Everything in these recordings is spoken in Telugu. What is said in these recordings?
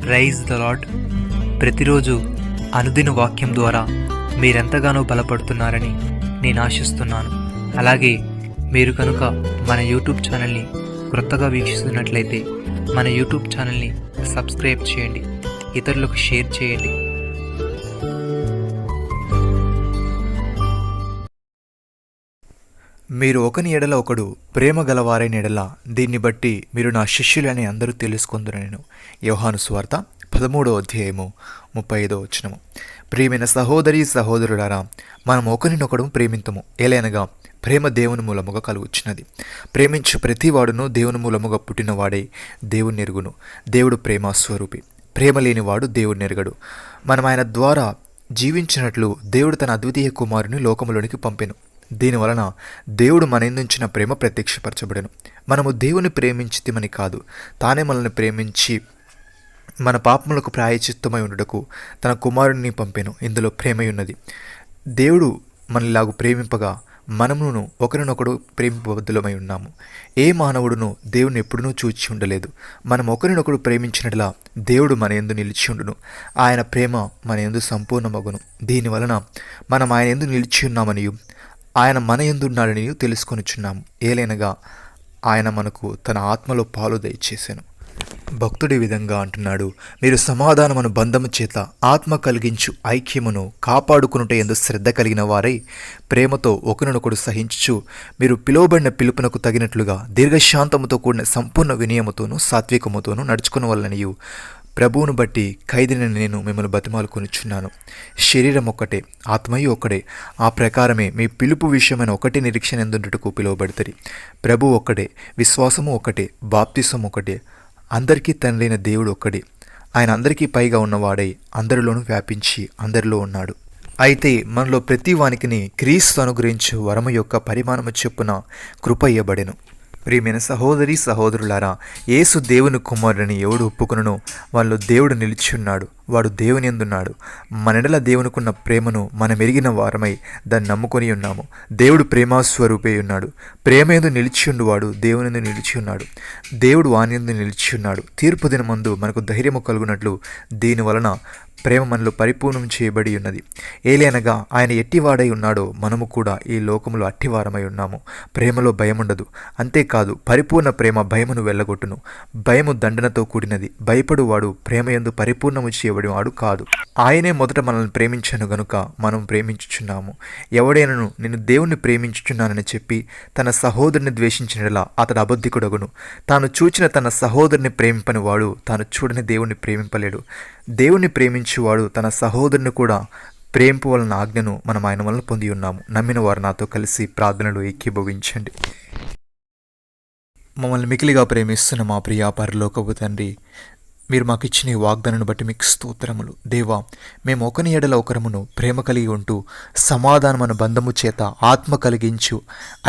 Praise the lord. ప్రతిరోజు అనుదిన వాక్యం ద్వారా మీరెంతగానో బలపడుతున్నారని నేను ఆశిస్తున్నాను. అలాగే మీరు కనుక మన యూట్యూబ్ ఛానల్ని క్రొత్తగా వీక్షిస్తున్నట్లయితే మన యూట్యూబ్ ఛానల్ని సబ్స్క్రైబ్ చేయండి, ఇతరులకు షేర్ చేయండి. మీరు ఒకని ఎడల ఒకడు ప్రేమ గలవారైన ఎడల దీన్ని బట్టి మీరు నా శిష్యులని అందరూ తెలుసుకుందురనెను. యోహాను సువార్త 13వ అధ్యాయము 35వ వచనము. ప్రియమైన సహోదరి సహోదరులారా, మనం ఒకరినొకడు ప్రేమింతము. ఏలైనగా ప్రేమ దేవుని మూలముగా కలుగుచున్నది. ప్రేమించు ప్రతివాడును దేవుని మూలముగా పుట్టినవాడే దేవుని ఎరుగును. దేవుడు ప్రేమ స్వరూపి. ప్రేమ లేనివాడు దేవుని ఎరగడు. మనం ఆయన ద్వారా జీవించినట్లు దేవుడు తన అద్వితీయ కుమారుని లోకములోనికి పంపెను. దీనివలన దేవుడు మన ఎందుంచిన ప్రేమ ప్రత్యక్షపరచబడెను. మనము దేవుని ప్రేమించితిమని కాదు, తానే మనల్ని ప్రేమించి మన పాపములకు ప్రాయశ్చిత్తమై ఉండుటకు తన కుమారుని పంపెను. ఇందులో ప్రేమయున్నది. దేవుడు మనలాగు ప్రేమింపగా మనమును ఒకరినొకడు ప్రేమింపబద్ధులమై ఉన్నాము. ఏ మానవుడును దేవుని ఎప్పుడునూ చూచి ఉండలేదు. మనం ఒకరినొకడు ప్రేమించినట్లా దేవుడు మన యందు నిలిచి ఉండును. ఆయన ప్రేమ మన యందు సంపూర్ణమగును. దీనివలన మనం ఆయన యందు నిలిచి ఉన్నామనియు ఆయన మన యందున్నాడని తెలుసుకొనిచున్నాము. ఏలైనగా ఆయన మనకు తన ఆత్మలో పాలు దయచేశాను. భక్తుడి విధంగా అంటున్నాడు, మీరు సమాధానమును బంధము చేత ఆత్మ కలిగించు ఐక్యమును కాపాడుకునుట యందు శ్రద్ధ కలిగిన వారై ప్రేమతో ఒకరినొకడు సహించుచు మీరు పిలువబడిన పిలుపునకు తగినట్లుగా దీర్ఘశాంతముతో కూడిన సంపూర్ణ వినయముతోనూ సాత్వికముతోనూ నడుచుకుని వలననియు ప్రభువును బట్టి ఖైదీని నేను మిమ్మల్ని బతిమాలుకొనిచున్నాను. శరీరం ఒక్కటే, ఆత్మయు ఒక్కడే. ఆ ప్రకారమే మీ పిలుపు విషయమైన ఒకటి నిరీక్షణ ఎందుటకు పిలువబడతారు. ప్రభు ఒక్కడే, విశ్వాసము ఒక్కటే, బాప్తిసం ఒకటే. అందరికీ తండ్రైన దేవుడు ఒక్కడే. ఆయన అందరికీ పైగా ఉన్నవాడై అందరిలోనూ వ్యాపించి అందరిలో ఉన్నాడు. అయితే మనలో ప్రతి వానికిని క్రీస్తు అనుగ్రహించు వరము యొక్క పరిమాణము చొప్పున కృప ఇయ్యబడెను. ప్రియమైన సహోదరి సహోదరులారా, యేసు దేవుని కుమారుని ఎవడు ఒప్పుకొనునో వాళ్ళు దేవుడు నిలిచి ఉన్నాడు, వాడు దేవుని యందున్నాడు. మనెడల దేవునికున్న ప్రేమను మనం ఎరిగిన వారమై దాన్ని నమ్ముకొని ఉన్నాము. దేవుడు ప్రేమాస్వరూపే ఉన్నాడు. ప్రేమ యందు నిలిచి ఉండువాడు దేవుని యందు నిలిచి ఉన్నాడు, దేవుడు వాని యందు నిలిచి ఉన్నాడు. తీర్పు దినమందు మనకు ధైర్యము కలుగునట్లు దీనివలన ప్రేమ మనలో పరిపూర్ణం చేయబడి ఉన్నది. ఏలైనగా ఆయన ఎట్టివాడై ఉన్నాడో మనము కూడా ఈ లోకములో అట్టివారమై ఉన్నాము. ప్రేమలో భయముండదు. అంతేకాదు, పరిపూర్ణ ప్రేమ భయమును వెళ్ళగొట్టును. భయము దండనతో కూడినది. భయపడువాడు ప్రేమయందు పరిపూర్ణము చేయబడి వాడు కాదు. ఆయనే మొదట మనల్ని ప్రేమించను గనుక మనం ప్రేమించుచున్నాము. ఎవడైనను నేను దేవుణ్ణి ప్రేమించుచున్నానని చెప్పి తన సహోదరుని ద్వేషించినలా అతడు అబద్ధికుడగును. తాను చూచిన తన సహోదరుని ప్రేమింపని వాడు తాను చూడని దేవుణ్ణి ప్రేమింపలేడు. దేవుణ్ణి ప్రేమించువాడు తన సహోదరుని కూడా ప్రేమింపు వలన ఆజ్ఞను మనం ఆయన వలన పొంది ఉన్నాము. నమ్మిన వారు నాతో కలిసి ప్రార్థనలు ఏకీభవించండి. మమ్మల్ని మికిలిగా ప్రేమిస్తున్న మా ప్రియ పరలోకపు తండ్రి, మీరు మాకు ఇచ్చిన ఈ వాగ్దానాన్ని బట్టి మీకు స్తోత్రములు. దేవా, మేము ఒకని ఎడల ఒకరమును ప్రేమ కలిగి ఉంటూ సమాధానమును బంధము చేత ఆత్మ కలిగించు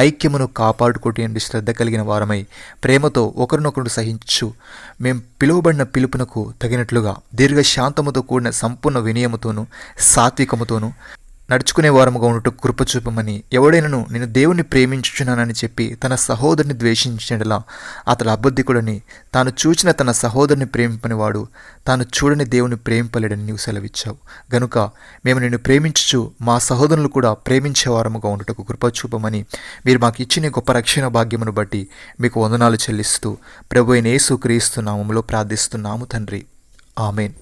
ఐక్యమును కాపాడుకోటి శ్రద్ధ కలిగిన వారమై ప్రేమతో ఒకరినొకరు సహించు మేము పిలువబడిన పిలుపునకు తగినట్లుగా దీర్ఘశాంతముతో కూడిన సంపూర్ణ వినయముతోనూ సాత్వికముతోనూ నడుచుకునే వారముగా ఉండుట కృప చూపమని. ఎవడైనను నేను దేవుణ్ణి ప్రేమించుచున్నానని చెప్పి తన సహోదరుని ద్వేషించినలా అతడు అబద్ధికుడని, తాను చూచిన తన సహోదరుని ప్రేమింపని వాడు తాను చూడని దేవుని ప్రేమింపలేడని నీవు సెలవిచ్చావు. గనుక మేము నిన్ను ప్రేమించుచు మా సహోదరులు కూడా ప్రేమించే వారముగా ఉండుటకు కృప చూపమని మీరు మాకు ఇచ్చిన గొప్ప రక్షణ భాగ్యమును బట్టి మీకు వందనాలు చెల్లిస్తూ ప్రభు అయిన యేసు క్రీస్తు నామములో ప్రార్థిస్తున్నాము తండ్రి. ఆమెన్.